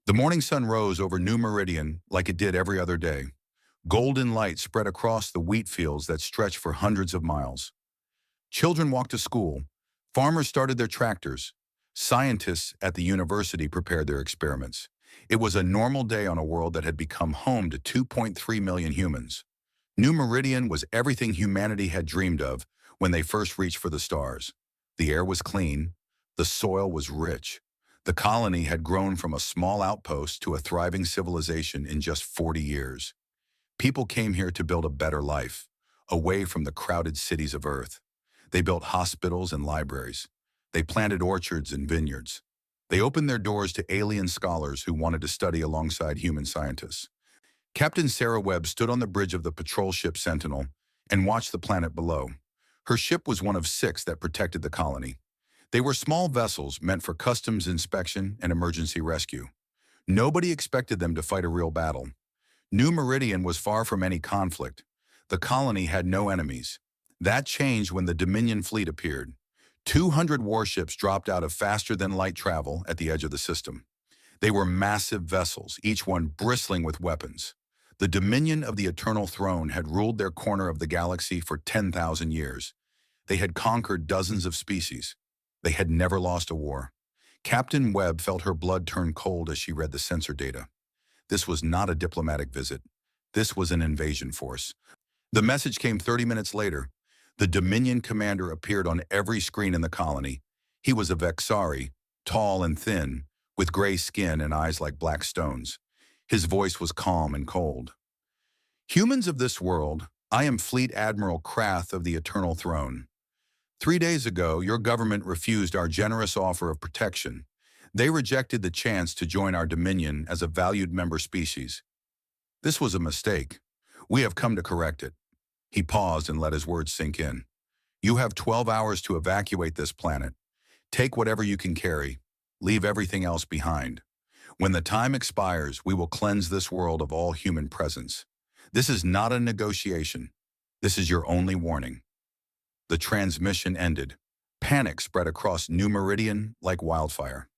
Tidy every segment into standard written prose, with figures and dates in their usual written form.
The morning sun rose over New Meridian like it did every other day. Golden light spread across the wheat fields that stretched for hundreds of miles. Children walked to school. Farmers started their tractors. Scientists at the university prepared their experiments. It was a normal day on a world that had become home to 2.3 million humans. New Meridian was everything humanity had dreamed of when they first reached for the stars. The air was clean. The soil was rich. The colony had grown from a small outpost to a thriving civilization in just 40 years. People came here to build a better life, away from the crowded cities of Earth. They built hospitals and libraries. They planted orchards and vineyards. They opened their doors to alien scholars who wanted to study alongside human scientists. Captain Sarah Webb stood on the bridge of the patrol ship Sentinel and watched the planet below. Her ship was one of 6 that protected the colony. They were small vessels meant for customs inspection and emergency rescue. Nobody expected them to fight a real battle. New Meridian was far from any conflict. The colony had no enemies. That changed when the Dominion fleet appeared. 200 warships dropped out of faster-than-light travel at the edge of the system. They were massive vessels, each one bristling with weapons. The Dominion of the Eternal Throne had ruled their corner of the galaxy for 10,000 years. They had conquered dozens of species. They had never lost a war. Captain Webb felt her blood turn cold as she read the sensor data. This was not a diplomatic visit. This was an invasion force. The message came 30 minutes later. The Dominion commander appeared on every screen in the colony. He was a Vexari, tall and thin, with gray skin and eyes like black stones. His voice was calm and cold. Humans of this world, I am Fleet Admiral Krath of the Eternal Throne. 3 days ago, your government refused our generous offer of protection. They rejected the chance to join our dominion as a valued member species. This was a mistake. We have come to correct it. He paused and let his words sink in. You have 12 hours to evacuate this planet. Take whatever you can carry. Leave everything else behind. When the time expires, we will cleanse this world of all human presence. This is not a negotiation. This is your only warning. The transmission ended. Panic spread across New Meridian like wildfire.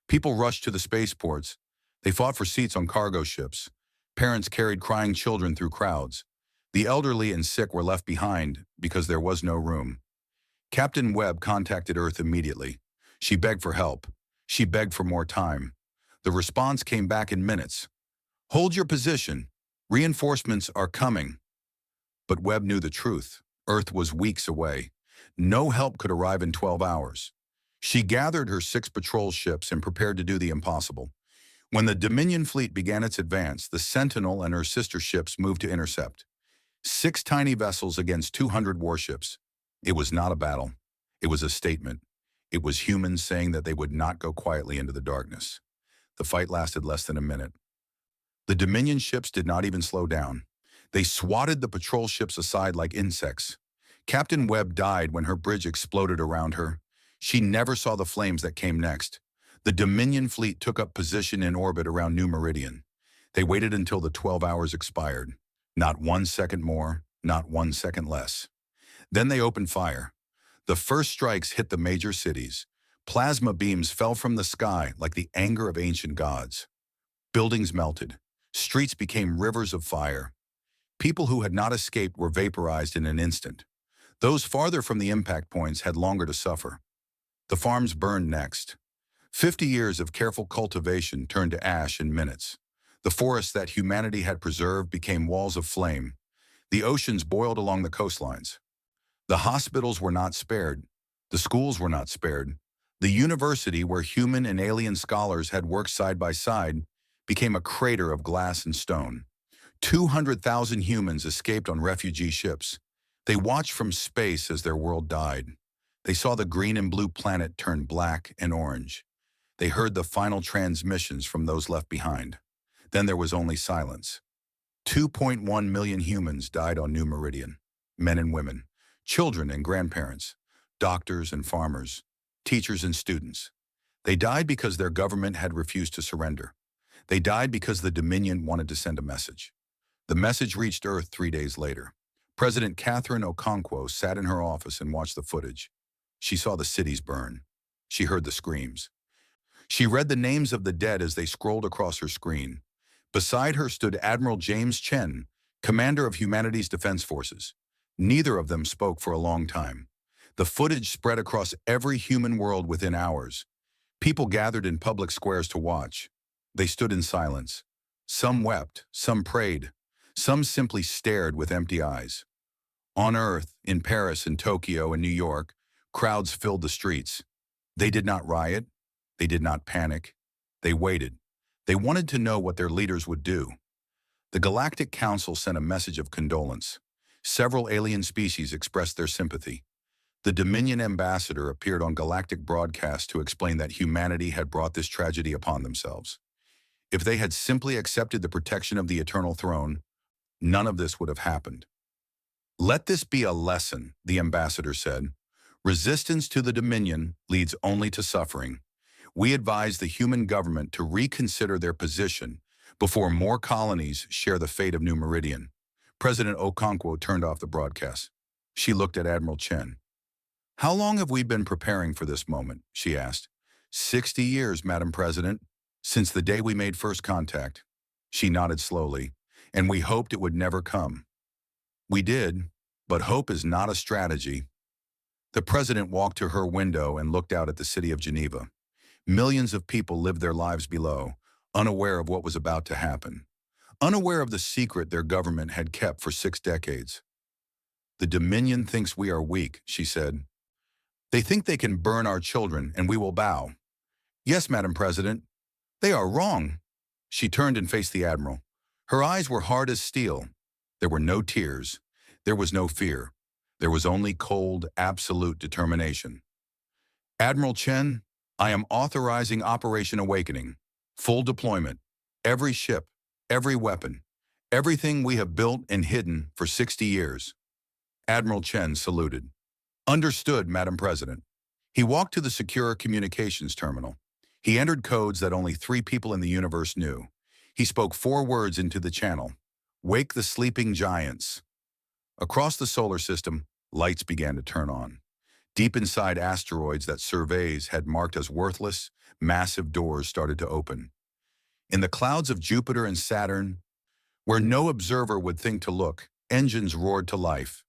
People rushed to the spaceports. They fought for seats on cargo ships. Parents carried crying children through crowds. The elderly and sick were left behind because there was no room. Captain Webb contacted Earth immediately. She begged for help. She begged for more time. The response came back in minutes. Hold your position. Reinforcements are coming. But Webb knew the truth. Earth was weeks away. No help could arrive in 12 hours. She gathered her 6 patrol ships and prepared to do the impossible. When the Dominion fleet began its advance, the Sentinel and her sister ships moved to intercept. 6 tiny vessels against 200 warships. It was not a battle. It was a statement. It was humans saying that they would not go quietly into the darkness. The fight lasted less than a minute. The Dominion ships did not even slow down. They swatted the patrol ships aside like insects. Captain Webb died when her bridge exploded around her. She never saw the flames that came next. The Dominion fleet took up position in orbit around New Meridian. They waited until the 12 hours expired. Not 1 second more, not 1 second less. Then they opened fire. The first strikes hit the major cities. Plasma beams fell from the sky like the anger of ancient gods. Buildings melted. Streets became rivers of fire. People who had not escaped were vaporized in an instant. Those farther from the impact points had longer to suffer. The farms burned next. 50 years of careful cultivation turned to ash in minutes. The forests that humanity had preserved became walls of flame. The oceans boiled along the coastlines. The hospitals were not spared. The schools were not spared. The university where human and alien scholars had worked side by side became a crater of glass and stone. 200,000 humans escaped on refugee ships. They watched from space as their world died. They saw the green and blue planet turn black and orange. They heard the final transmissions from those left behind. Then there was only silence. 2.1 million humans died on New Meridian. Men and women, children and grandparents, doctors and farmers, teachers and students. They died because their government had refused to surrender. They died because the Dominion wanted to send a message. The message reached Earth 3 days later. President Catherine Okonkwo sat in her office and watched the footage. She saw the cities burn. She heard the screams. She read the names of the dead as they scrolled across her screen. Beside her stood Admiral James Chen, commander of Humanity's Defense Forces. Neither of them spoke for a long time. The footage spread across every human world within hours. People gathered in public squares to watch. They stood in silence. Some wept, some prayed, some simply stared with empty eyes. On Earth, in Paris and Tokyo and New York, crowds filled the streets. They did not riot. They did not panic. They waited. They wanted to know what their leaders would do. The Galactic Council sent a message of condolence. Several alien species expressed their sympathy. The Dominion ambassador appeared on galactic broadcast to explain that humanity had brought this tragedy upon themselves. If they had simply accepted the protection of the Eternal Throne, none of this would have happened. Let this be a lesson, the ambassador said. Resistance to the Dominion leads only to suffering. We advise the human government to reconsider their position before more colonies share the fate of New Meridian. President Okonkwo turned off the broadcast. She looked at Admiral Chen. How long have we been preparing for this moment? She asked. 60 years, Madam President, since the day we made first contact. She nodded slowly, and we hoped it would never come. We did, but hope is not a strategy. The president walked to her window and looked out at the city of Geneva. Millions of people lived their lives below, unaware of what was about to happen, unaware of the secret their government had kept for 6 decades. The Dominion thinks we are weak, she said. They think they can burn our children and we will bow. Yes, Madam President. They are wrong. She turned and faced the Admiral. Her eyes were hard as steel. There were no tears. There was no fear. There was only cold, absolute determination. Admiral Chen, I am authorizing Operation Awakening. Full deployment. Every ship, every weapon, everything we have built and hidden for 60 years. Admiral Chen saluted. Understood, Madam President. He walked to the secure communications terminal. He entered codes that only 3 people in the universe knew. He spoke 4 words into the channel. Wake the sleeping giants. Across the solar system, lights began to turn on. Deep inside asteroids that surveys had marked as worthless, massive doors started to open. In the clouds of Jupiter and Saturn, where no observer would think to look, engines roared to life.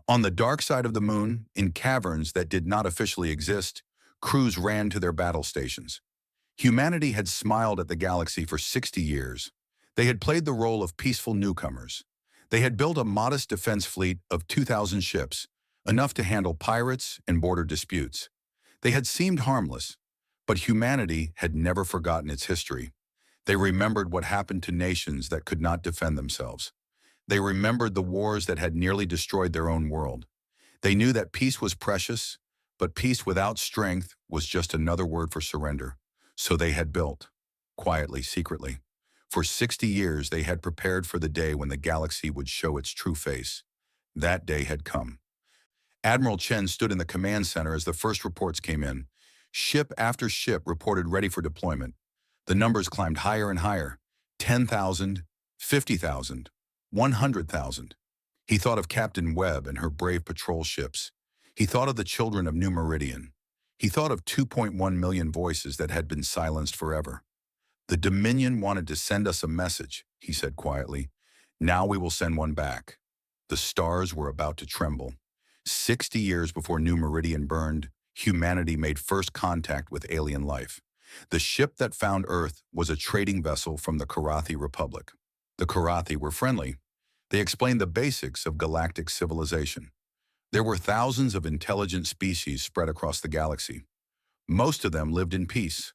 On the dark side of the moon, in caverns that did not officially exist, crews ran to their battle stations. Humanity had smiled at the galaxy for 60 years. They had played the role of peaceful newcomers. They had built a modest defense fleet of 2,000 ships, enough to handle pirates and border disputes. They had seemed harmless, but humanity had never forgotten its history. They remembered what happened to nations that could not defend themselves. They remembered the wars that had nearly destroyed their own world. They knew that peace was precious, but peace without strength was just another word for surrender. So they had built, quietly, secretly. For 60 years, they had prepared for the day when the galaxy would show its true face. That day had come. Admiral Chen stood in the command center as the first reports came in. Ship after ship reported ready for deployment. The numbers climbed higher and higher. 10,000, 50,000, 100,000. He thought of Captain Webb and her brave patrol ships. He thought of the children of New Meridian. He thought of 2.1 million voices that had been silenced forever. The Dominion wanted to send us a message, he said quietly. Now we will send one back. The stars were about to tremble. 60 years before New Meridian burned, humanity made first contact with alien life. The ship that found Earth was a trading vessel from the Karathi Republic. The Karathi were friendly. They explained the basics of galactic civilization. There were thousands of intelligent species spread across the galaxy. Most of them lived in peace.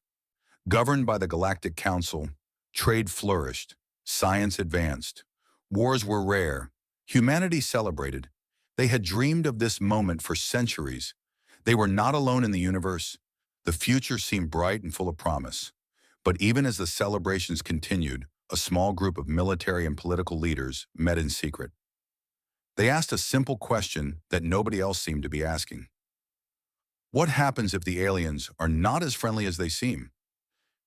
Governed by the Galactic Council, trade flourished, science advanced. Wars were rare. Humanity celebrated. They had dreamed of this moment for centuries. They were not alone in the universe. The future seemed bright and full of promise. But even as the celebrations continued, a small group of military and political leaders met in secret. They asked a simple question that nobody else seemed to be asking. What happens if the aliens are not as friendly as they seem?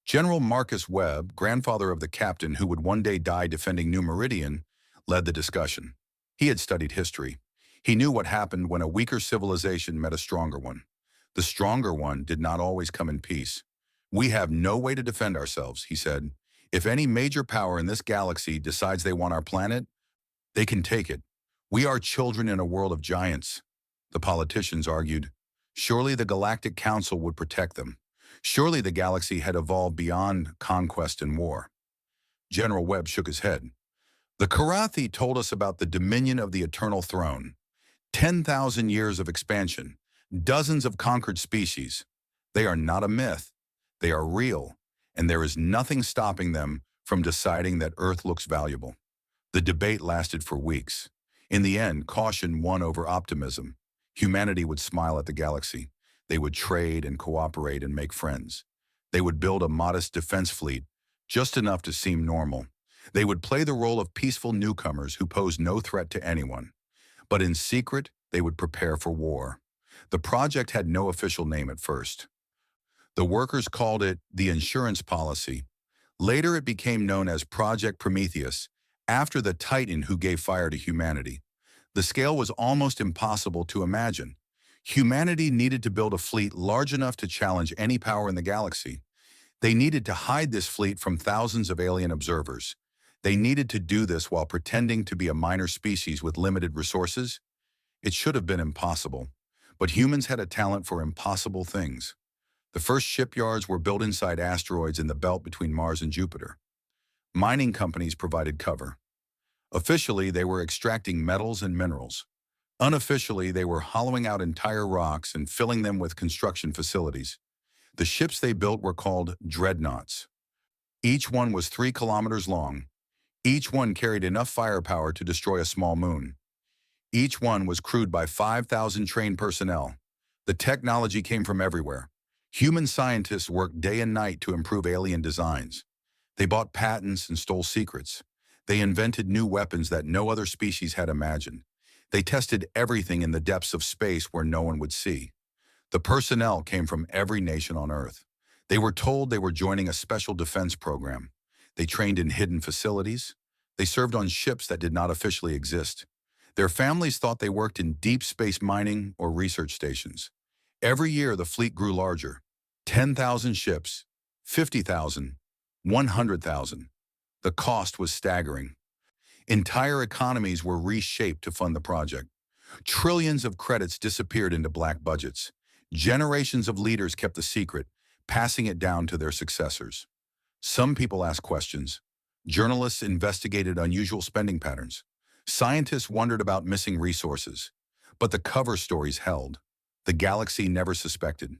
General Marcus Webb, grandfather of the captain who would one day die defending New Meridian, led the discussion. He had studied history. He knew what happened when a weaker civilization met a stronger one. The stronger one did not always come in peace. We have no way to defend ourselves, he said. If any major power in this galaxy decides they want our planet, they can take it. We are children in a world of giants, the politicians argued. Surely the Galactic Council would protect them. Surely the galaxy had evolved beyond conquest and war. General Webb shook his head. The Karathi told us about the dominion of the Eternal Throne. 10,000 years of expansion, dozens of conquered species. They are not a myth. They are real, and there is nothing stopping them from deciding that Earth looks valuable. The debate lasted for weeks. In the end, caution won over optimism. Humanity would smile at the galaxy. They would trade and cooperate and make friends. They would build a modest defense fleet, just enough to seem normal. They would play the role of peaceful newcomers who pose no threat to anyone. But in secret, they would prepare for war. The project had no official name at first. The workers called it the insurance policy. Later it became known as Project Prometheus, after the Titan who gave fire to humanity. The scale was almost impossible to imagine. Humanity needed to build a fleet large enough to challenge any power in the galaxy. They needed to hide this fleet from thousands of alien observers. They needed to do this while pretending to be a minor species with limited resources. It should have been impossible, but humans had a talent for impossible things. The first shipyards were built inside asteroids in the belt between Mars and Jupiter. Mining companies provided cover. Officially, they were extracting metals and minerals. Unofficially, they were hollowing out entire rocks and filling them with construction facilities. The ships they built were called Dreadnoughts. Each one was 3 kilometers long. Each one carried enough firepower to destroy a small moon. Each one was crewed by 5,000 trained personnel. The technology came from everywhere. Human scientists worked day and night to improve alien designs. They bought patents and stole secrets. They invented new weapons that no other species had imagined. They tested everything in the depths of space where no one would see. The personnel came from every nation on Earth. They were told they were joining a special defense program. They trained in hidden facilities. They served on ships that did not officially exist. Their families thought they worked in deep space mining or research stations. Every year, the fleet grew larger. 10,000 ships, 50,000, 100,000. The cost was staggering. Entire economies were reshaped to fund the project. Trillions of credits disappeared into black budgets. Generations of leaders kept the secret, passing it down to their successors. Some people asked questions. Journalists investigated unusual spending patterns. Scientists wondered about missing resources. But the cover stories held. The galaxy never suspected.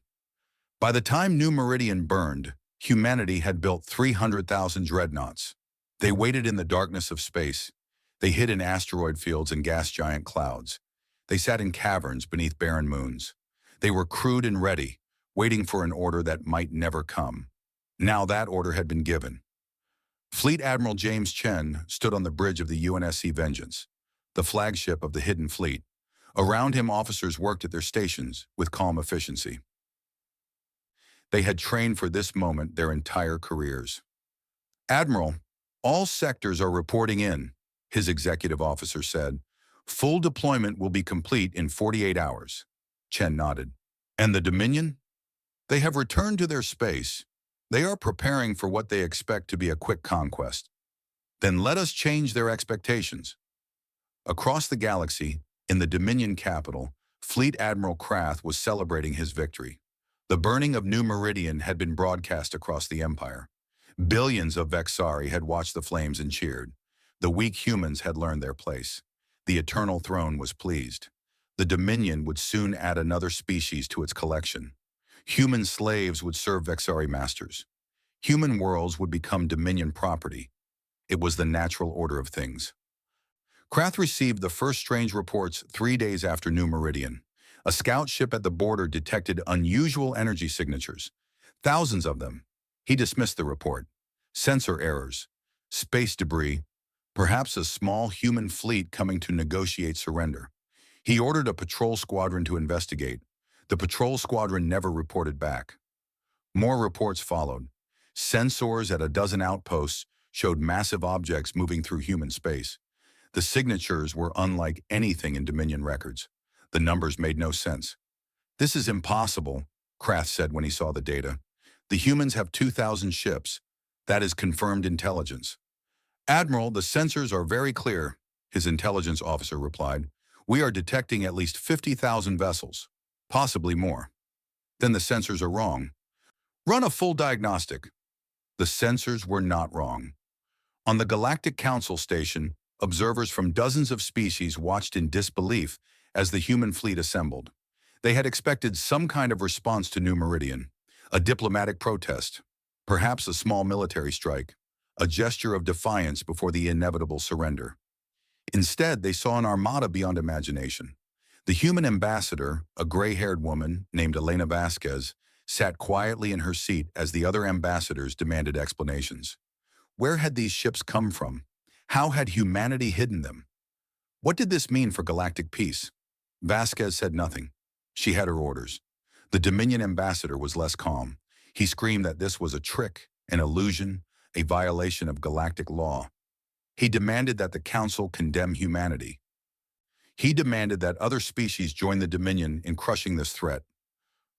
By the time New Meridian burned, humanity had built 300,000 dreadnoughts. They waited in the darkness of space. They hid in asteroid fields and gas giant clouds. They sat in caverns beneath barren moons. They were crewed and ready, waiting for an order that might never come. Now that order had been given. Fleet Admiral James Chen stood on the bridge of the UNSC Vengeance, the flagship of the hidden fleet. Around him, officers worked at their stations with calm efficiency. They had trained for this moment their entire careers. "Admiral, all sectors are reporting in," his executive officer said. "Full deployment will be complete in 48 hours. Chen nodded. "And the Dominion?" "They have returned to their space. They are preparing for what they expect to be a quick conquest." "Then let us change their expectations." Across the galaxy, in the Dominion capital, Fleet Admiral Krath was celebrating his victory. The burning of New Meridian had been broadcast across the Empire. Billions of Vexari had watched the flames and cheered. The weak humans had learned their place. The Eternal Throne was pleased. The Dominion would soon add another species to its collection. Human slaves would serve Vexari masters. Human worlds would become Dominion property. It was the natural order of things. Krath received the first strange reports 3 days after New Meridian. A scout ship at the border detected unusual energy signatures. Thousands of them. He dismissed the report. Sensor errors. Space debris. Perhaps a small human fleet coming to negotiate surrender. He ordered a patrol squadron to investigate. The patrol squadron never reported back. More reports followed. Sensors at a dozen outposts showed massive objects moving through human space. The signatures were unlike anything in Dominion records. The numbers made no sense. "This is impossible," Krath said when he saw the data. The humans have 2,000 ships. That is confirmed intelligence. Admiral, the sensors are very clear, his intelligence officer replied. We are detecting at least 50,000 vessels, possibly more. Then the sensors are wrong. Run a full diagnostic. The sensors were not wrong. On the Galactic Council station, observers from dozens of species watched in disbelief as the human fleet assembled. They had expected some kind of response to New Meridian, a diplomatic protest, perhaps a small military strike, a gesture of defiance before the inevitable surrender. Instead, they saw an armada beyond imagination. The human ambassador, a gray-haired woman named Elena Vasquez, sat quietly in her seat as the other ambassadors demanded explanations. Where had these ships come from? How had humanity hidden them? What did this mean for galactic peace? Vasquez said nothing. She had her orders. The Dominion ambassador was less calm. He screamed that this was a trick, an illusion, a violation of galactic law. He demanded that the Council condemn humanity. He demanded that other species join the Dominion in crushing this threat.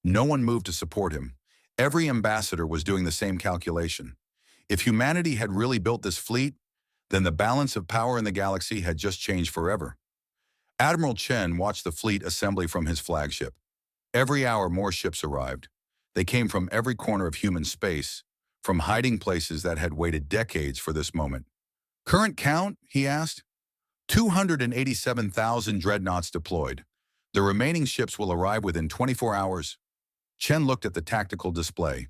No one moved to support him. Every ambassador was doing the same calculation. If humanity had really built this fleet, then the balance of power in the galaxy had just changed forever. Admiral Chen watched the fleet assembly from his flagship. Every hour more ships arrived. They came from every corner of human space, from hiding places that had waited decades for this moment. Current count, he asked. 287,000 dreadnoughts deployed. The remaining ships will arrive within 24 hours. Chen looked at the tactical display.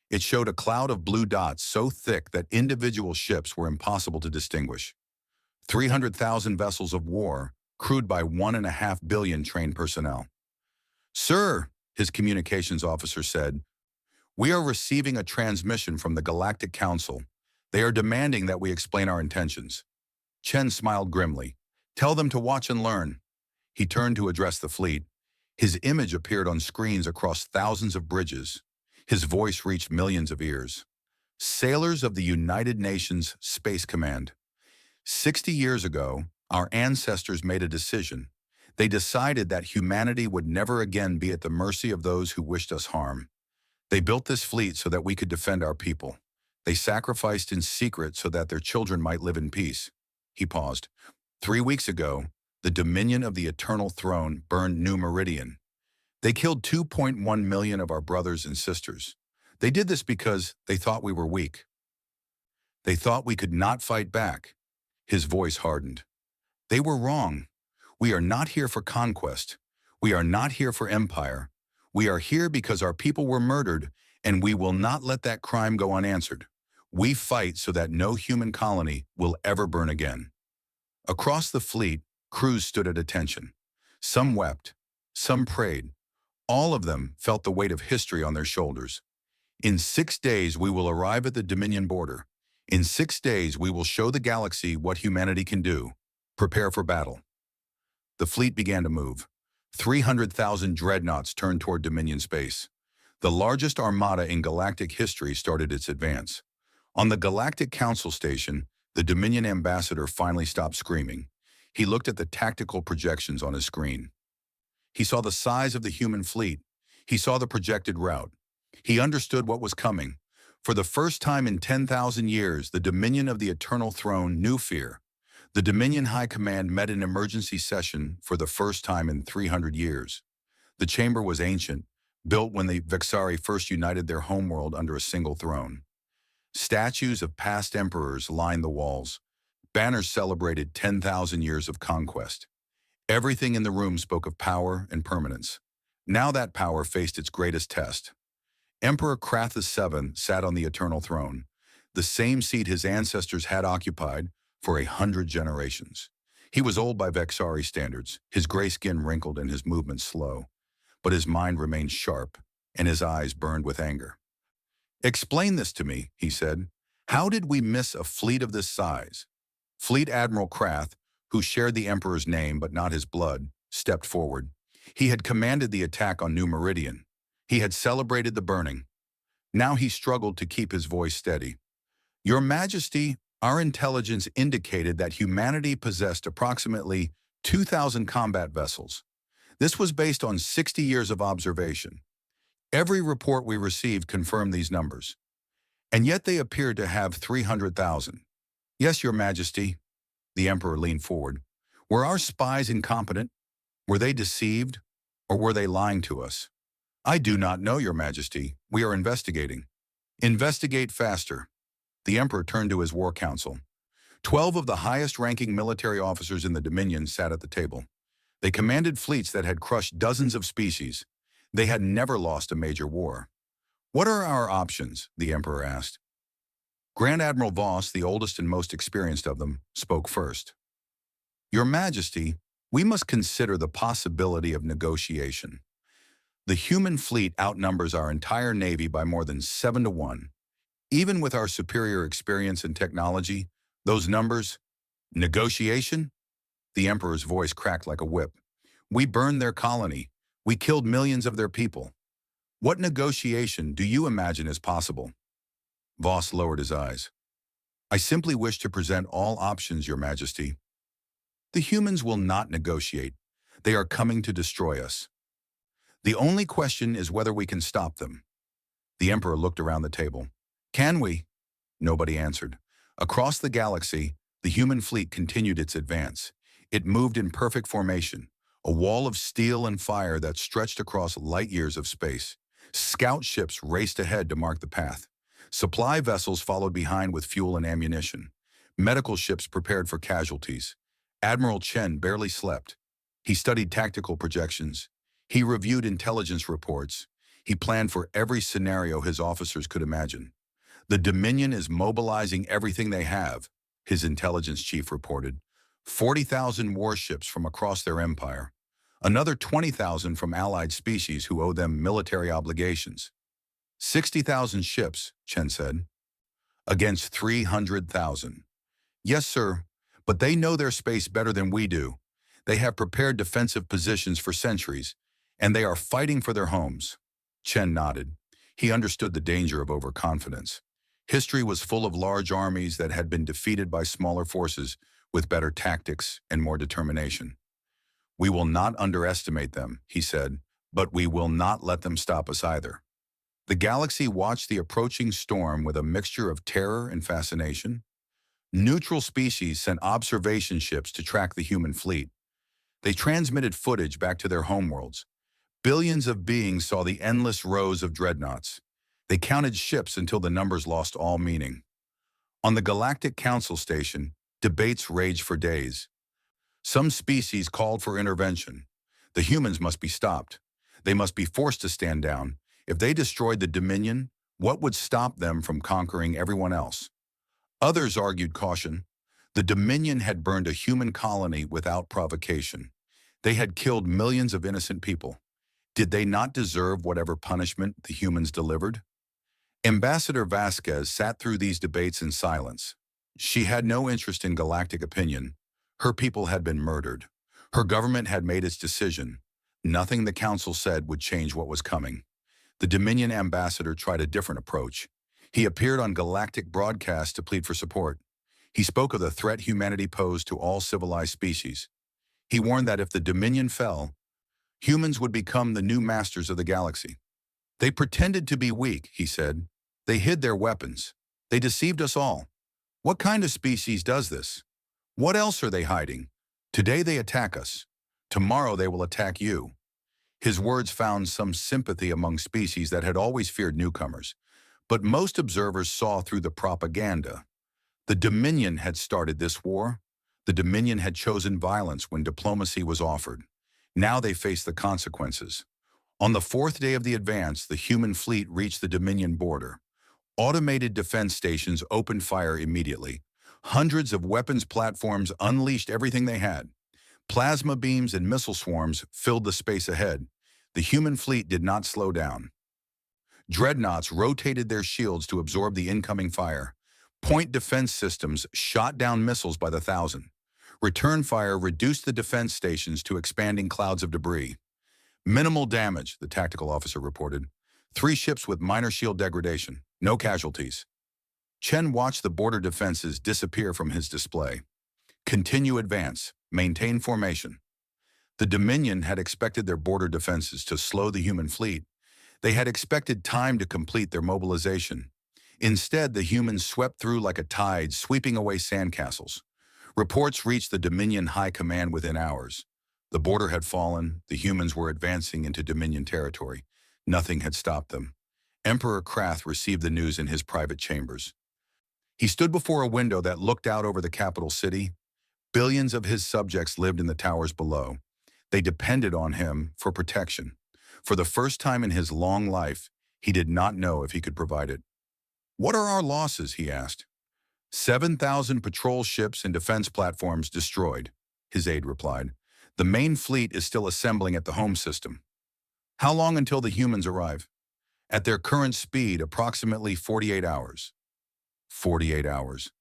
It showed a cloud of blue dots so thick that individual ships were impossible to distinguish. 300,000 vessels of war, crewed by 1.5 billion trained personnel. Sir, his communications officer said, we are receiving a transmission from the Galactic Council. They are demanding that we explain our intentions. Chen smiled grimly. Tell them to watch and learn. He turned to address the fleet. His image appeared on screens across thousands of bridges. His voice reached millions of ears. Sailors of the United Nations Space Command. 60 years ago, our ancestors made a decision. They decided that humanity would never again be at the mercy of those who wished us harm. They built this fleet so that we could defend our people. They sacrificed in secret so that their children might live in peace. He paused. 3 weeks ago, the Dominion of the Eternal Throne burned New Meridian. They killed 2.1 million of our brothers and sisters. They did this because they thought we were weak. They thought we could not fight back. His voice hardened. They were wrong. We are not here for conquest. We are not here for empire. We are here because our people were murdered, and we will not let that crime go unanswered. We fight so that no human colony will ever burn again. Across the fleet, crews stood at attention. Some wept. Some prayed. All of them felt the weight of history on their shoulders. In 6 days, we will arrive at the Dominion border. In 6 days, we will show the galaxy what humanity can do. Prepare for battle. The fleet began to move. 300,000 dreadnoughts turned toward Dominion space. The largest armada in galactic history started its advance. On the Galactic Council station, the Dominion ambassador finally stopped screaming. He looked at the tactical projections on his screen. He saw the size of the human fleet. He saw the projected route. He understood what was coming. For the first time in 10,000 years, the Dominion of the Eternal Throne knew fear. The Dominion High Command met in emergency session for the first time in 300 years. The chamber was ancient, built when the Vexari first united their homeworld under a single throne. Statues of past emperors lined the walls. Banners celebrated 10,000 years of conquest. Everything in the room spoke of power and permanence. Now that power faced its greatest test. Emperor Krathus VII sat on the eternal throne, the same seat his ancestors had occupied for 100 generations. He was old by Vexari standards, his gray skin wrinkled and his movements slow. But his mind remained sharp, and his eyes burned with anger. Explain this to me, he said. How did we miss a fleet of this size? Fleet Admiral Krath, who shared the Emperor's name but not his blood, stepped forward. He had commanded the attack on New Meridian. He had celebrated the burning. Now he struggled to keep his voice steady. Your Majesty, our intelligence indicated that humanity possessed approximately 2,000 combat vessels. This was based on 60 years of observation. Every report we received confirmed these numbers, and yet they appeared to have 300,000. Yes, Your Majesty, the Emperor leaned forward. Were our spies incompetent? Were they deceived? Or were they lying to us? I do not know, Your Majesty. We are investigating. Investigate faster. The Emperor turned to his war council. 12 of the highest-ranking military officers in the Dominion sat at the table. They commanded fleets that had crushed dozens of species. They had never lost a major war. What are our options? The Emperor asked. Grand Admiral Voss, the oldest and most experienced of them, spoke first. Your Majesty, we must consider the possibility of negotiation. The human fleet outnumbers our entire navy by more than 7 to 1. Even with our superior experience and technology, those numbers, negotiation? The Emperor's voice cracked like a whip. We burned their colony. We killed millions of their people. What negotiation do you imagine is possible? Voss lowered his eyes. I simply wish to present all options, Your Majesty. The humans will not negotiate. They are coming to destroy us. The only question is whether we can stop them. The Emperor looked around the table. Can we? Nobody answered. Across the galaxy, the human fleet continued its advance. It moved in perfect formation, a wall of steel and fire that stretched across light years of space. Scout ships raced ahead to mark the path. Supply vessels followed behind with fuel and ammunition. Medical ships prepared for casualties. Admiral Chen barely slept. He studied tactical projections. He reviewed intelligence reports. He planned for every scenario his officers could imagine. The Dominion is mobilizing everything they have, his intelligence chief reported. 40,000 warships from across their empire. Another 20,000 from allied species who owe them military obligations. 60,000 ships, Chen said, against 300,000. Yes, sir, but they know their space better than we do. They have prepared defensive positions for centuries, and they are fighting for their homes. Chen nodded. He understood the danger of overconfidence. History was full of large armies that had been defeated by smaller forces with better tactics and more determination. We will not underestimate them, he said, but we will not let them stop us either. The galaxy watched the approaching storm with a mixture of terror and fascination. Neutral species sent observation ships to track the human fleet. They transmitted footage back to their homeworlds. Billions of beings saw the endless rows of dreadnoughts. They counted ships until the numbers lost all meaning. On the Galactic Council Station, debates raged for days. Some species called for intervention. The humans must be stopped. They must be forced to stand down. If they destroyed the Dominion, what would stop them from conquering everyone else? Others argued caution. The Dominion had burned a human colony without provocation. They had killed millions of innocent people. Did they not deserve whatever punishment the humans delivered? Ambassador Vasquez sat through these debates in silence. She had no interest in galactic opinion. Her people had been murdered. Her government had made its decision. Nothing the council said would change what was coming. The Dominion ambassador tried a different approach. He appeared on galactic broadcasts to plead for support. He spoke of the threat humanity posed to all civilized species. He warned that if the Dominion fell, humans would become the new masters of the galaxy. They pretended to be weak, he said. They hid their weapons. They deceived us all. What kind of species does this? What else are they hiding? Today they attack us. Tomorrow they will attack you. His words found some sympathy among species that had always feared newcomers. But most observers saw through the propaganda. The Dominion had started this war. The Dominion had chosen violence when diplomacy was offered. Now they faced the consequences. On the fourth day of the advance, the human fleet reached the Dominion border. Automated defense stations opened fire immediately. Hundreds of weapons platforms unleashed everything they had. Plasma beams and missile swarms filled the space ahead. The human fleet did not slow down. Dreadnoughts rotated their shields to absorb the incoming fire. Point defense systems shot down missiles by the thousand. Return fire reduced the defense stations to expanding clouds of debris. Minimal damage, the tactical officer reported. 3 ships with minor shield degradation. No casualties. Chen watched the border defenses disappear from his display. Continue advance. Maintain formation. The Dominion had expected their border defenses to slow the human fleet. They had expected time to complete their mobilization. Instead, the humans swept through like a tide, sweeping away sandcastles. Reports reached the Dominion High Command within hours. The border had fallen, the humans were advancing into Dominion territory. Nothing had stopped them. Emperor Krath received the news in his private chambers. He stood before a window that looked out over the capital city. Billions of his subjects lived in the towers below. They depended on him for protection. For the first time in his long life, he did not know if he could provide it. "What are our losses?" he asked. 7,000 patrol ships and defense platforms destroyed," his aide replied. "The main fleet is still assembling at the home system." "How long until the humans arrive?" "At their current speed, approximately 48 hours." 48 hours.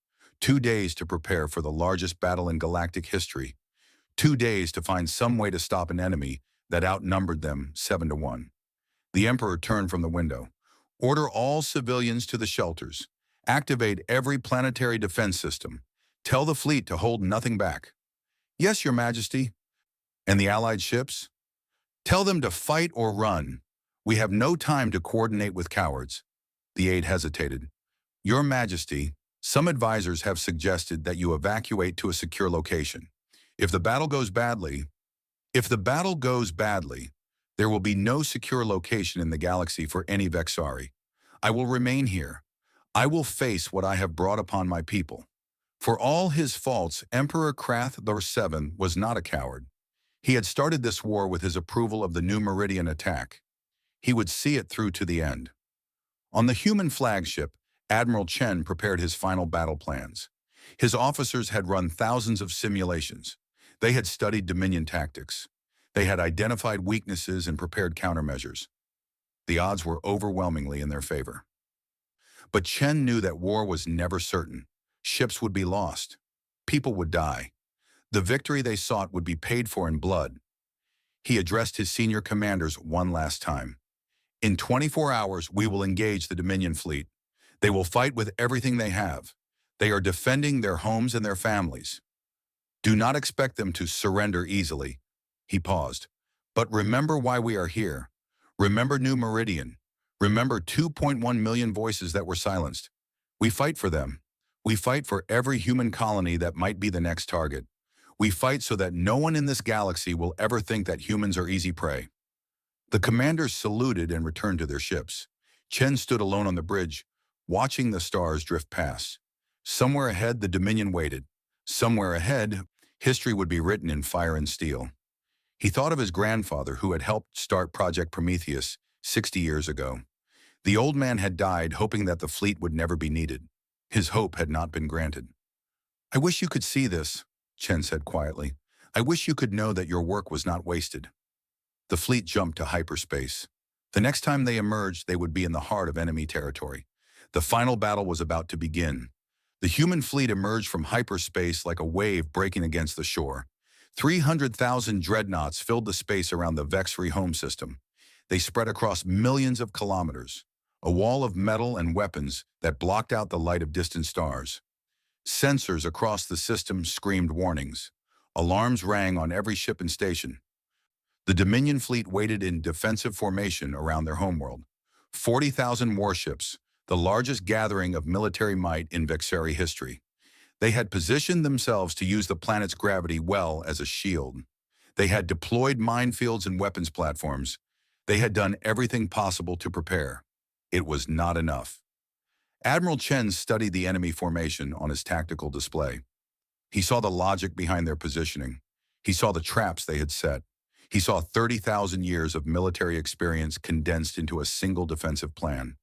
2 days to prepare for the largest battle in galactic history. 2 days to find some way to stop an enemy that outnumbered them 7-1. The Emperor turned from the window. "Order all civilians to the shelters. Activate every planetary defense system. Tell the fleet to hold nothing back." "Yes, Your Majesty." "And the Allied ships?" "Tell them to fight or run. We have no time to coordinate with cowards." The aide hesitated. "Your Majesty, some advisors have suggested that you evacuate to a secure location. If the battle goes badly, there will be no secure location in the galaxy for any Vexari. I will remain here. I will face what I have brought upon my people." For all his faults, Emperor Krath VII was not a coward. He had started this war with his approval of the New Meridian attack. He would see it through to the end. On the human flagship, Admiral Chen prepared his final battle plans. His officers had run thousands of simulations. They had studied Dominion tactics. They had identified weaknesses and prepared countermeasures. The odds were overwhelmingly in their favor. But Chen knew that war was never certain. Ships would be lost. People would die. The victory they sought would be paid for in blood. He addressed his senior commanders one last time. "In 24 hours, we will engage the Dominion fleet. They will fight with everything they have. They are defending their homes and their families. Do not expect them to surrender easily." He paused. "But remember why we are here. Remember New Meridian. Remember 2.1 million voices that were silenced. We fight for them. We fight for every human colony that might be the next target. We fight so that no one in this galaxy will ever think that humans are easy prey." The commanders saluted and returned to their ships. Chen stood alone on the bridge, watching the stars drift past. Somewhere ahead, the Dominion waited. Somewhere ahead, history would be written in fire and steel. He thought of his grandfather, who had helped start Project Prometheus 60 years ago. The old man had died, hoping that the fleet would never be needed. His hope had not been granted. "I wish you could see this," Chen said quietly. "I wish you could know that your work was not wasted." The fleet jumped to hyperspace. The next time they emerged, they would be in the heart of enemy territory. The final battle was about to begin. The human fleet emerged from hyperspace like a wave breaking against the shore. 300,000 dreadnoughts filled the space around the Vexri home system. They spread across millions of kilometers, a wall of metal and weapons that blocked out the light of distant stars. Sensors across the system screamed warnings. Alarms rang on every ship and station. The Dominion fleet waited in defensive formation around their homeworld. 40,000 warships, the largest gathering of military might in Vexari history. They had positioned themselves to use the planet's gravity well as a shield. They had deployed minefields and weapons platforms. They had done everything possible to prepare. It was not enough. Admiral Chen studied the enemy formation on his tactical display. He saw the logic behind their positioning. He saw the traps they had set. He saw 30,000 years of military experience condensed into a single defensive plan.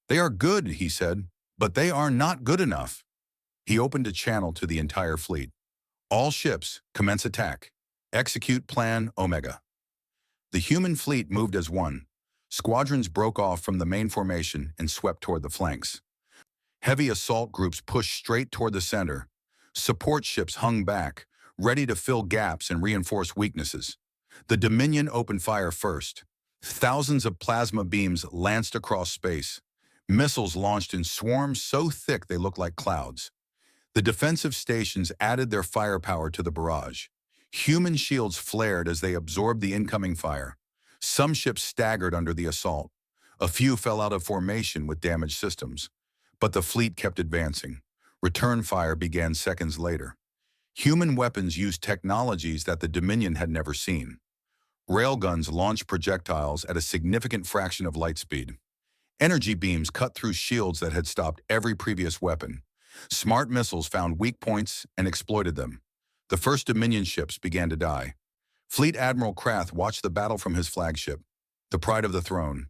"They are good," he said, "but they are not good enough." He opened a channel to the entire fleet. "All ships, commence attack. Execute Plan Omega." The human fleet moved as one. Squadrons broke off from the main formation and swept toward the flanks. Heavy assault groups pushed straight toward the center. Support ships hung back, ready to fill gaps and reinforce weaknesses. The Dominion opened fire first. Thousands of plasma beams lanced across space. Missiles launched in swarms so thick they looked like clouds. The defensive stations added their firepower to the barrage. Human shields flared as they absorbed the incoming fire. Some ships staggered under the assault. A few fell out of formation with damaged systems. But the fleet kept advancing. Return fire began seconds later. Human weapons used technologies that the Dominion had never seen. Railguns launched projectiles at a significant fraction of light speed. Energy beams cut through shields that had stopped every previous weapon. Smart missiles found weak points and exploited them. The first Dominion ships began to die. Fleet Admiral Krath watched the battle from his flagship, the pride of the throne.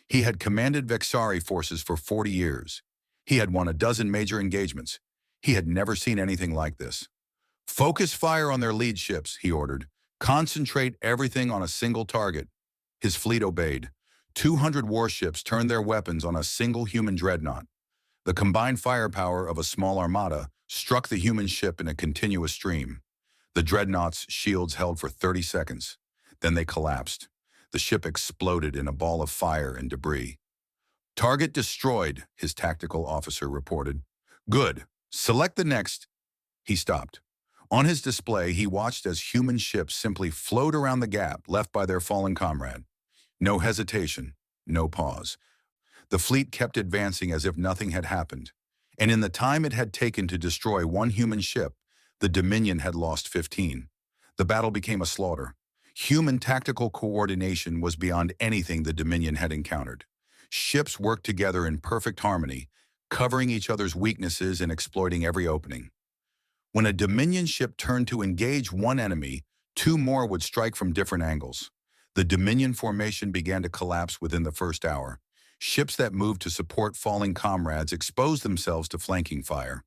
He had commanded Vexari forces for 40 years. He had won a dozen major engagements. He had never seen anything like this. Focus fire on their lead ships, he ordered. Concentrate everything on a single target. His fleet obeyed. 200 warships turned their weapons on a single human dreadnought. The combined firepower of a small armada struck the human ship in a continuous stream. The dreadnought's shields held for 30 seconds. Then they collapsed. The ship exploded in a ball of fire and debris. Target destroyed, his tactical officer reported. Good. Select the next. He stopped. On his display, he watched as human ships simply flowed around the gap left by their fallen comrade. No hesitation, no pause. The fleet kept advancing as if nothing had happened. And in the time it had taken to destroy one human ship, the Dominion had lost 15. The battle became a slaughter. Human tactical coordination was beyond anything the Dominion had encountered. Ships worked together in perfect harmony, covering each other's weaknesses and exploiting every opening. When a Dominion ship turned to engage one enemy, two more would strike from different angles. The Dominion formation began to collapse within the first hour. Ships that moved to support falling comrades exposed themselves to flanking fire.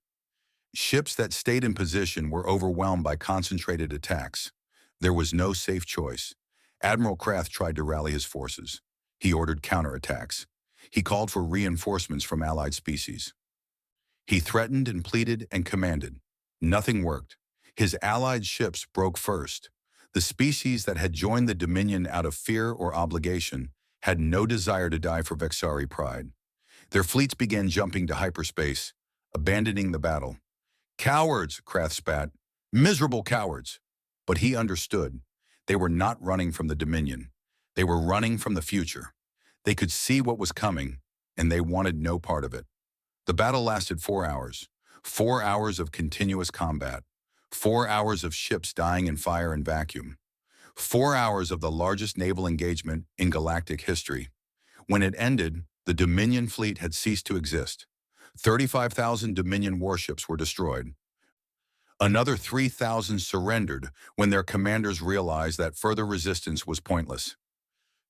Ships that stayed in position were overwhelmed by concentrated attacks. There was no safe choice. Admiral Krath tried to rally his forces. He ordered counterattacks. He called for reinforcements from allied species. He threatened and pleaded and commanded. Nothing worked. His allied ships broke first. The species that had joined the Dominion out of fear or obligation had no desire to die for Vexari pride. Their fleets began jumping to hyperspace, abandoning the battle. Cowards, Krath spat. Miserable cowards. But he understood. They were not running from the Dominion. They were running from the future. They could see what was coming, and they wanted no part of it. The battle lasted 4 hours. 4 hours of continuous combat. 4 hours of ships dying in fire and vacuum. 4 hours of the largest naval engagement in galactic history. When it ended, the Dominion fleet had ceased to exist. 35,000 Dominion warships were destroyed. Another 3,000 surrendered when their commanders realized that further resistance was pointless.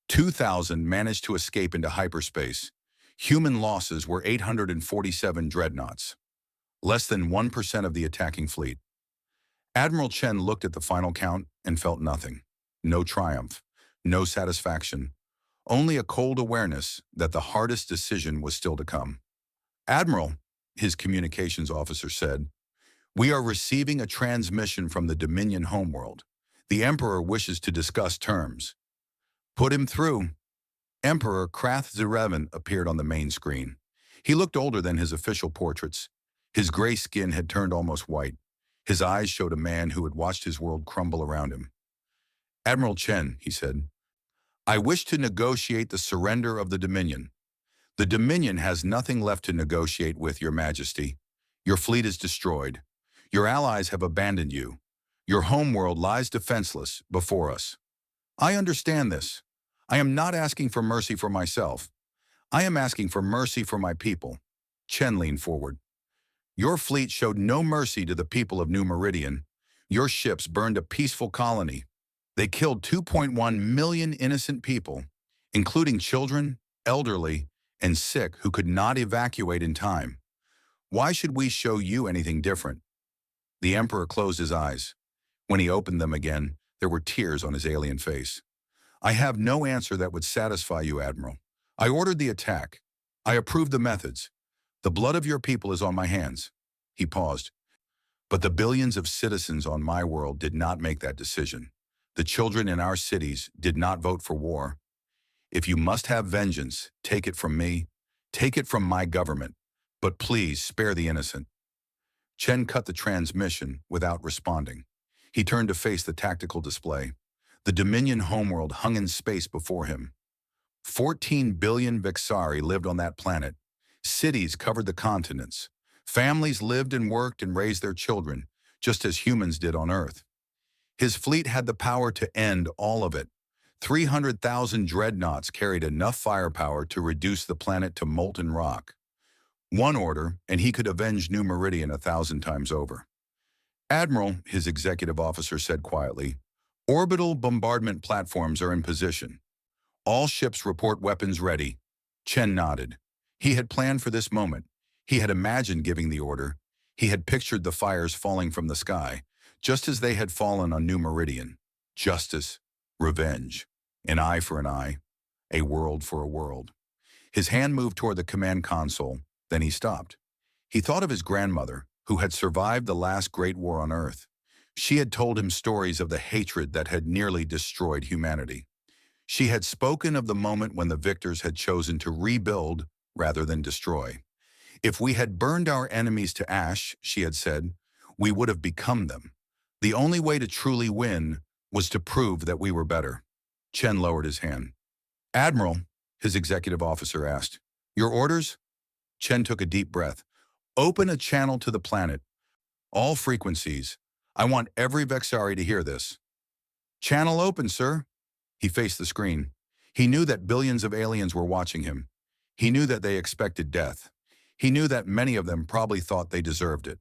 2,000 managed to escape into hyperspace. Human losses were 847 dreadnoughts. Less than 1% of the attacking fleet. Admiral Chen looked at the final count and felt nothing. No triumph, no satisfaction, only a cold awareness that the hardest decision was still to come. Admiral, his communications officer said, we are receiving a transmission from the Dominion homeworld. The Emperor wishes to discuss terms. Put him through. Emperor Krath Zerevin appeared on the main screen. He looked older than his official portraits. His gray skin had turned almost white. His eyes showed a man who had watched his world crumble around him. Admiral Chen, he said, I wish to negotiate the surrender of the Dominion. The Dominion has nothing left to negotiate with, Your Majesty. Your fleet is destroyed. Your allies have abandoned you. Your homeworld lies defenseless before us. I understand this. I am not asking for mercy for myself. I am asking for mercy for my people. Chen leaned forward. Your fleet showed no mercy to the people of New Meridian. Your ships burned a peaceful colony. They killed 2.1 million innocent people, including children, elderly, and sick who could not evacuate in time. Why should we show you anything different? The Emperor closed his eyes. When he opened them again, there were tears on his alien face. I have no answer that would satisfy you, Admiral. I ordered the attack. I approved the methods. The blood of your people is on my hands. He paused. But the billions of citizens on my world did not make that decision. The children in our cities did not vote for war. If you must have vengeance, take it from me. Take it from my government. But please spare the innocent. Chen cut the transmission without responding. He turned to face the tactical display. The Dominion homeworld hung in space before him. 14 billion Vexari lived on that planet. Cities covered the continents. Families lived and worked and raised their children, just as humans did on Earth. His fleet had the power to end all of it. 300,000 dreadnoughts carried enough firepower to reduce the planet to molten rock. One order, and he could avenge New Meridian 1,000 times over. Admiral, his executive officer said quietly, orbital bombardment platforms are in position. All ships report weapons ready. Chen nodded. He had planned for this moment. He had imagined giving the order. He had pictured the fires falling from the sky, just as they had fallen on New Meridian. Justice, revenge, an eye for an eye, a world for a world. His hand moved toward the command console, then he stopped. He thought of his grandmother, who had survived the last great war on Earth. She had told him stories of the hatred that had nearly destroyed humanity. She had spoken of the moment when the victors had chosen to rebuild rather than destroy. If we had burned our enemies to ash, she had said, we would have become them. The only way to truly win was to prove that we were better. Chen lowered his hand. Admiral, his executive officer asked, your orders? Chen took a deep breath. Open a channel to the planet. All frequencies. I want every Vexari to hear this. Channel open, sir. He faced the screen. He knew that billions of aliens were watching him. He knew that they expected death. He knew that many of them probably thought they deserved it.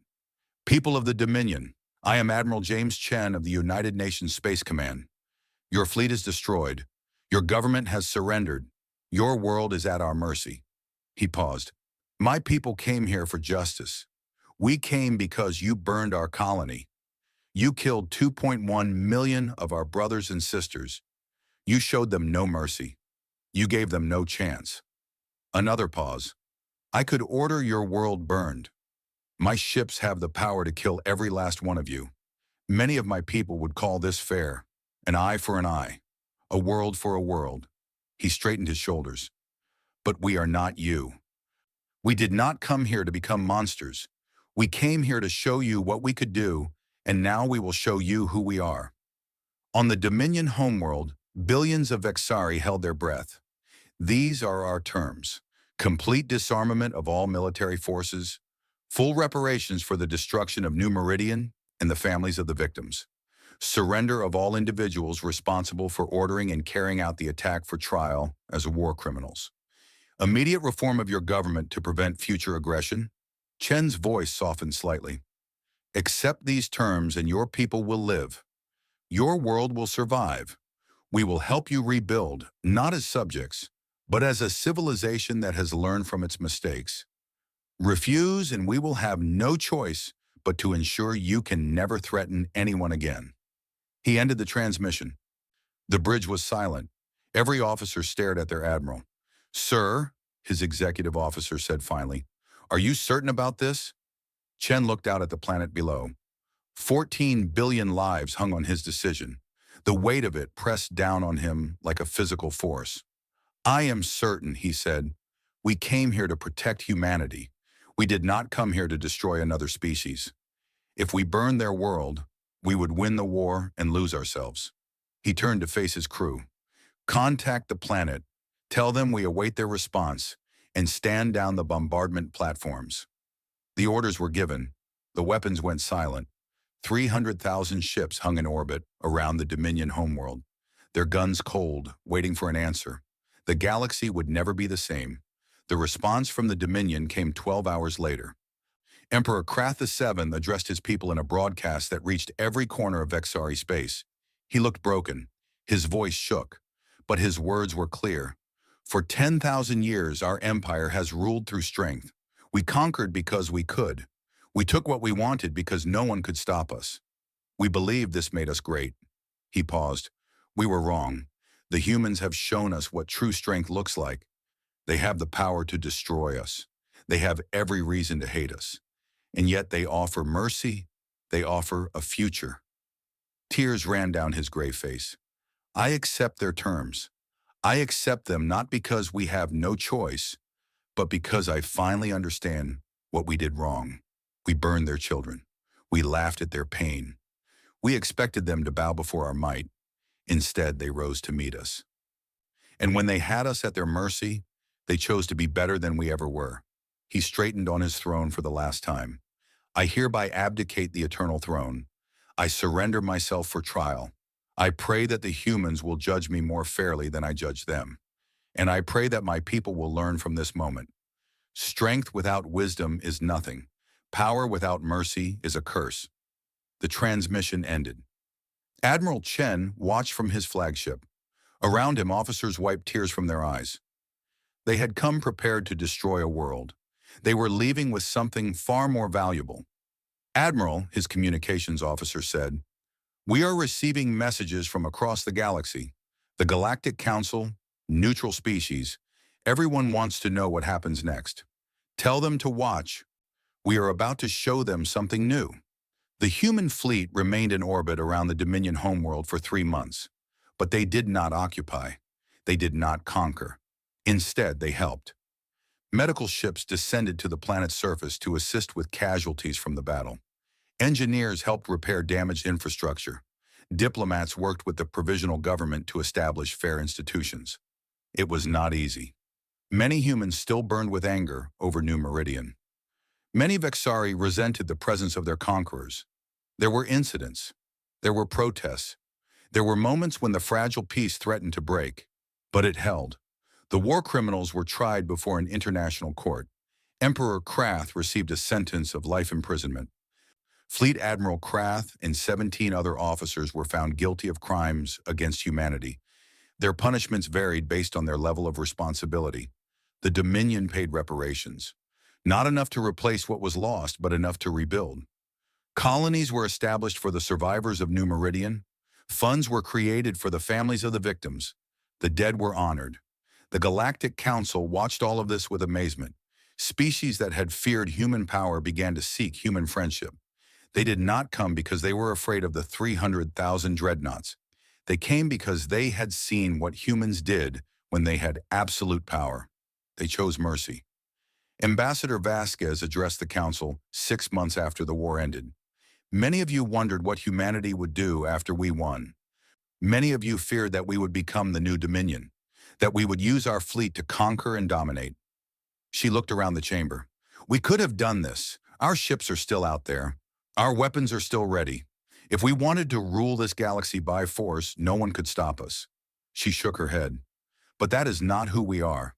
People of the Dominion, I am Admiral James Chen of the United Nations Space Command. Your fleet is destroyed. Your government has surrendered. Your world is at our mercy. He paused. My people came here for justice. We came because you burned our colony. You killed 2.1 million of our brothers and sisters. You showed them no mercy. You gave them no chance. Another pause. I could order your world burned. My ships have the power to kill every last one of you. Many of my people would call this fair. An eye for an eye. A world for a world. He straightened his shoulders. But we are not you. We did not come here to become monsters. We came here to show you what we could do, and now we will show you who we are. On the Dominion homeworld, billions of Vexari held their breath. These are our terms. Complete disarmament of all military forces, full reparations for the destruction of New Meridian and the families of the victims, surrender of all individuals responsible for ordering and carrying out the attack for trial as war criminals, immediate reform of your government to prevent future aggression. Chen's voice softened slightly. Accept these terms and your people will live. Your world will survive. We will help you rebuild, not as subjects, but as a civilization that has learned from its mistakes. Refuse and we will have no choice but to ensure you can never threaten anyone again. He ended the transmission. The bridge was silent. Every officer stared at their admiral. Sir, his executive officer said finally, are you certain about this? Chen looked out at the planet below. 14 billion lives hung on his decision. The weight of it pressed down on him like a physical force. I am certain, he said. We came here to protect humanity. We did not come here to destroy another species. If we burned their world, we would win the war and lose ourselves. He turned to face his crew. Contact the planet. Tell them we await their response and stand down the bombardment platforms. The orders were given. The weapons went silent. 300,000 ships hung in orbit around the Dominion homeworld, their guns cold, waiting for an answer. The galaxy would never be the same. The response from the Dominion came 12 hours later. Emperor Krath VII addressed his people in a broadcast that reached every corner of Vexari space. He looked broken. His voice shook, but his words were clear. For 10,000 years, our empire has ruled through strength. We conquered because we could. We took what we wanted because no one could stop us. We believed this made us great. He paused. We were wrong. The humans have shown us what true strength looks like. They have the power to destroy us. They have every reason to hate us. And yet they offer mercy. They offer a future. Tears ran down his gray face. I accept their terms. I accept them not because we have no choice, but because I finally understand what we did wrong. We burned their children. We laughed at their pain. We expected them to bow before our might. Instead, they rose to meet us. And when they had us at their mercy, they chose to be better than we ever were. He straightened on his throne for the last time. I hereby abdicate the eternal throne. I surrender myself for trial. I pray that the humans will judge me more fairly than I judge them. And I pray that my people will learn from this moment. Strength without wisdom is nothing. Power without mercy is a curse. The transmission ended. Admiral Chen watched from his flagship. Around him, officers wiped tears from their eyes. They had come prepared to destroy a world. They were leaving with something far more valuable. Admiral, his communications officer said, "We are receiving messages from across the galaxy. The Galactic Council, neutral species, everyone wants to know what happens next. Tell them to watch. We are about to show them something new." The human fleet remained in orbit around the Dominion homeworld for 3 months. But they did not occupy. They did not conquer. Instead, they helped. Medical ships descended to the planet's surface to assist with casualties from the battle. Engineers helped repair damaged infrastructure. Diplomats worked with the provisional government to establish fair institutions. It was not easy. Many humans still burned with anger over New Meridian. Many Vexari resented the presence of their conquerors. There were incidents. There were protests. There were moments when the fragile peace threatened to break, but it held. The war criminals were tried before an international court. Emperor Krath received a sentence of life imprisonment. Fleet Admiral Krath and 17 other officers were found guilty of crimes against humanity. Their punishments varied based on their level of responsibility. The Dominion paid reparations. Not enough to replace what was lost, but enough to rebuild. Colonies were established for the survivors of New Meridian. Funds were created for the families of the victims. The dead were honored. The Galactic Council watched all of this with amazement. Species that had feared human power began to seek human friendship. They did not come because they were afraid of the 300,000 Dreadnoughts. They came because they had seen what humans did when they had absolute power. They chose mercy. Ambassador Vasquez addressed the Council 6 months after the war ended. Many of you wondered what humanity would do after we won. Many of you feared that we would become the new Dominion, that we would use our fleet to conquer and dominate. She looked around the chamber. We could have done this. Our ships are still out there. Our weapons are still ready. If we wanted to rule this galaxy by force, no one could stop us. She shook her head. But that is not who we are.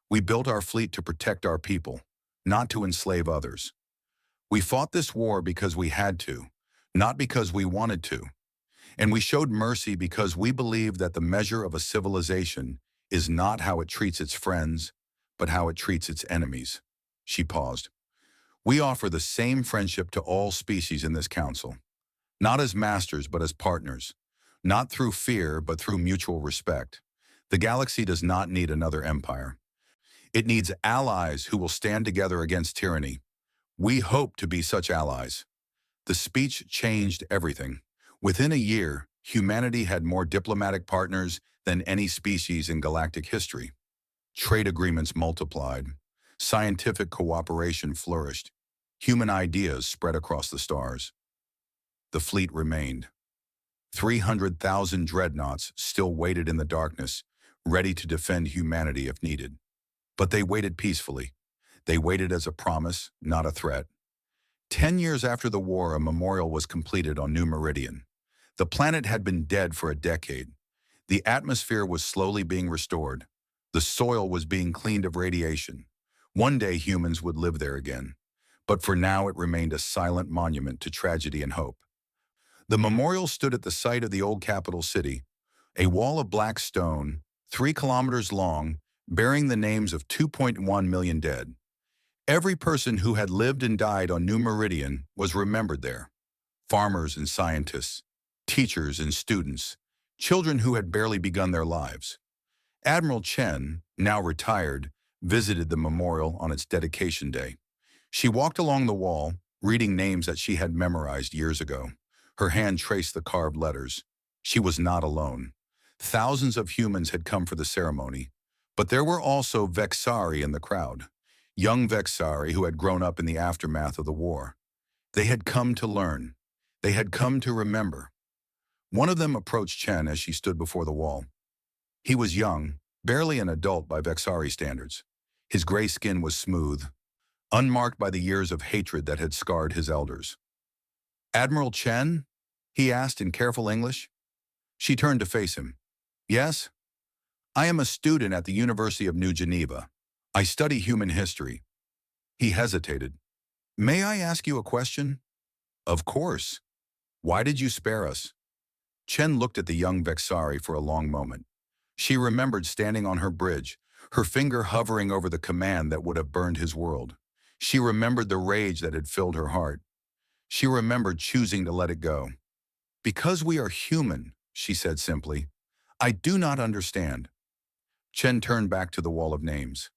We built our fleet to protect our people, not to enslave others. We fought this war because we had to, not because we wanted to. And we showed mercy because we believe that the measure of a civilization is not how it treats its friends, but how it treats its enemies. She paused. We offer the same friendship to all species in this council, not as masters, but as partners, not through fear, but through mutual respect. The galaxy does not need another empire. It needs allies who will stand together against tyranny. We hope to be such allies. The speech changed everything. Within a year, humanity had more diplomatic partners than any species in galactic history. Trade agreements multiplied. Scientific cooperation flourished. Human ideas spread across the stars. The fleet remained. 300,000 dreadnoughts still waited in the darkness, ready to defend humanity if needed. But they waited peacefully. They waited as a promise, not a threat. 10 years after the war, a memorial was completed on New Meridian. The planet had been dead for a decade. The atmosphere was slowly being restored. The soil was being cleaned of radiation. One day humans would live there again. But for now it remained a silent monument to tragedy and hope. The memorial stood at the site of the old capital city, a wall of black stone, 3 kilometers long, bearing the names of 2.1 million dead. Every person who had lived and died on New Meridian was remembered there. Farmers and scientists, teachers and students, children who had barely begun their lives. Admiral Chen, now retired, visited the memorial on its dedication day. She walked along the wall, reading names that she had memorized years ago. Her hand traced the carved letters. She was not alone. Thousands of humans had come for the ceremony, but there were also Vexari in the crowd. Young Vexari who had grown up in the aftermath of the war. They had come to learn. They had come to remember. One of them approached Chen as she stood before the wall. He was young, barely an adult by Vexari standards. His gray skin was smooth, unmarked by the years of hatred that had scarred his elders. "Admiral Chen?" he asked in careful English. She turned to face him. "Yes, I am a student at the University of New Geneva. I study human history." He hesitated. "May I ask you a question?" "Of course. Why did you spare us?" Chen looked at the young Vexari for a long moment. She remembered standing on her bridge, her finger hovering over the command that would have burned his world. She remembered the rage that had filled her heart. She remembered choosing to let it go. "Because we are human," she said simply. "I do not understand." Chen turned back to the wall of names.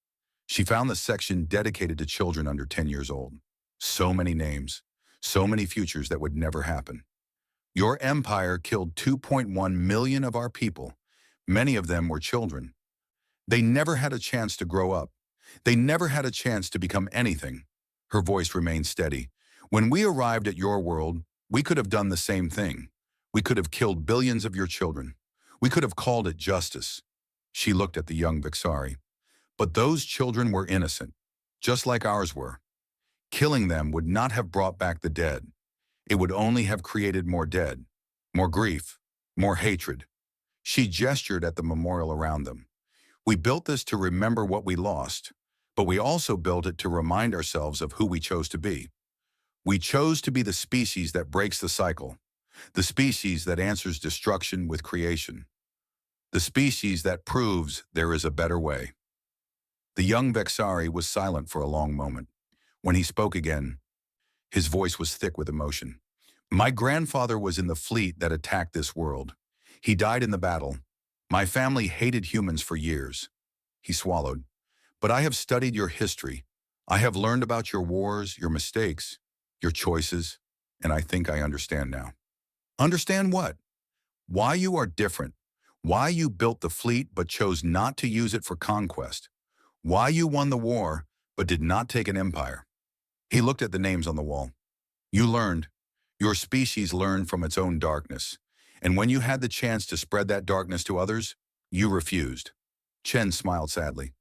She found the section dedicated to children under 10 years old. So many names, so many futures that would never happen. "Your empire killed 2.1 million of our people. Many of them were children. They never had a chance to grow up. They never had a chance to become anything." Her voice remained steady. "When we arrived at your world, we could have done the same thing. We could have killed billions of your children. We could have called it justice." She looked at the young Vexari. "But those children were innocent, just like ours were. Killing them would not have brought back the dead. It would only have created more dead, more grief, more hatred." She gestured at the memorial around them. "We built this to remember what we lost, but we also built it to remind ourselves of who we chose to be. We chose to be the species that breaks the cycle, the species that answers destruction with creation, the species that proves there is a better way." The young Vexari was silent for a long moment. When he spoke again, his voice was thick with emotion. "My grandfather was in the fleet that attacked this world. He died in the battle. My family hated humans for years." He swallowed. "But I have studied your history. I have learned about your wars, your mistakes, your choices, and I think I understand now." "Understand what?" "Why you are different. Why you built the fleet but chose not to use it for conquest. Why you won the war but did not take an empire." He looked at the names on the wall. "You learned. Your species learned from its own darkness. And when you had the chance to spread that darkness to others, you refused." Chen smiled sadly.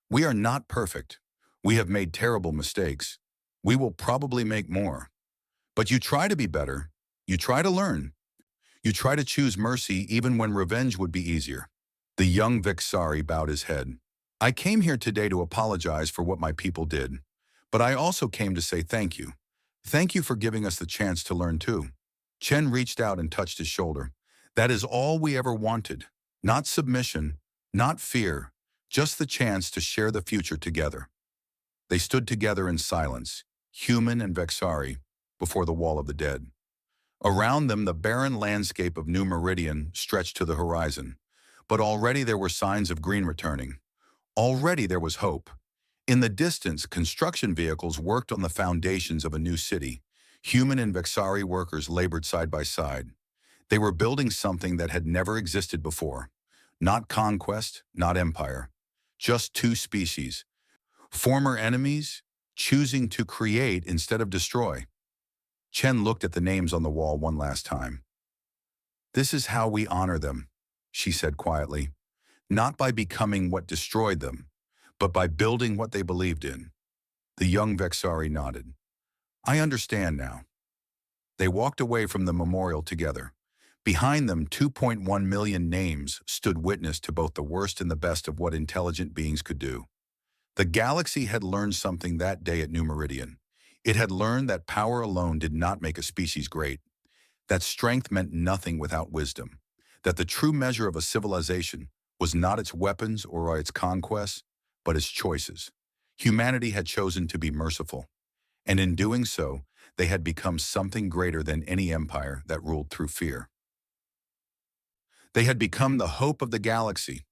"We are not perfect. We have made terrible mistakes. We will probably make more. But you try to be better. You try to learn. You try to choose mercy even when revenge would be easier." The young Vexari bowed his head. "I came here today to apologize for what my people did. But I also came to say thank you. Thank you for giving us the chance to learn too." Chen reached out and touched his shoulder. "That is all we ever wanted. Not submission, not fear, just the chance to share the future together." They stood together in silence, human and Vexari, before the wall of the dead. Around them, the barren landscape of New Meridian stretched to the horizon. But already there were signs of green returning. Already there was hope. In the distance, construction vehicles worked on the foundations of a new city. Human and Vexari workers labored side by side. They were building something that had never existed before. Not conquest, not empire. Just two species. Former enemies, choosing to create instead of destroy. Chen looked at the names on the wall one last time. "This is how we honor them," she said quietly. "Not by becoming what destroyed them, but by building what they believed in." The young Vexari nodded. "I understand now." They walked away from the memorial together. Behind them, 2.1 million names stood witness to both the worst and the best of what intelligent beings could do. The galaxy had learned something that day at New Meridian. It had learned that power alone did not make a species great, that strength meant nothing without wisdom, that the true measure of a civilization was not its weapons or its conquests, but its choices. Humanity had chosen to be merciful, and in doing so, they had become something greater than any empire that ruled through fear. They had become the hope of the galaxy,